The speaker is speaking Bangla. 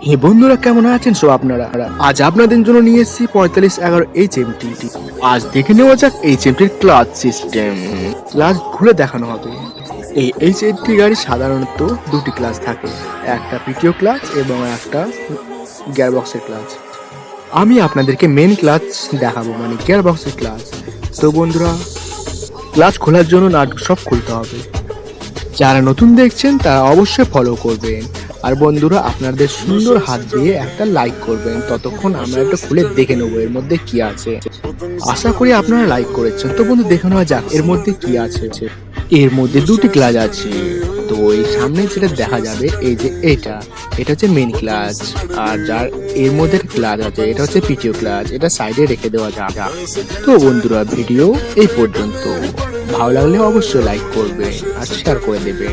হে বন্ধুরা, কেমন আছেন সব আপনারা? আজ আপনাদের জন্য নিয়ে এসেছি 4511 HMT। আজ দেখে নেওয়া যাক HMTর ক্লাচ সিস্টেম। ক্লাচ খুলে দেখানো হবে। এই HMT গাড়ি সাধারণত দুটি ক্লাচ থাকে, একটা পিটিও ক্লাচ এবং একটা গিয়ারবক্সের ক্লাচ। আমি আপনাদেরকে মেন ক্লাচ দেখাবো, মানে গিয়ারবক্সের ক্লাচ। তো বন্ধুরা, ক্লাচ খোলার জন্য নাট সব খুলতে হবে। যারা নতুন দেখছেন তারা অবশ্যই ফলো করবেন, আর বন্ধুরা আপনাদের সুন্দর হাত দিয়ে একটা লাইক করবেন। ততক্ষণ আমরা একটা খুলে দেখে নেবো এর মধ্যে কি আছে। আশা করি আপনারা লাইক করেছেন। তো বন্ধু, দেখে নেওয়া যাক এর মধ্যে কি আছে। এর মধ্যে দুটি ক্লাচ আছে। তো এই সামনে যেটা দেখা যাবে, এই যে এটা হচ্ছে মেন ক্লাচ, আর যার এর মধ্যে ক্লাচ আছে এটা হচ্ছে পিটিও ক্লাচ। এটা সাইডে রেখে দেওয়া যাক। তো বন্ধুরা, ভিডিও এই পর্যন্ত। ভালো লাগলে অবশ্যই লাইক করবে আর শেয়ার করে দেবে।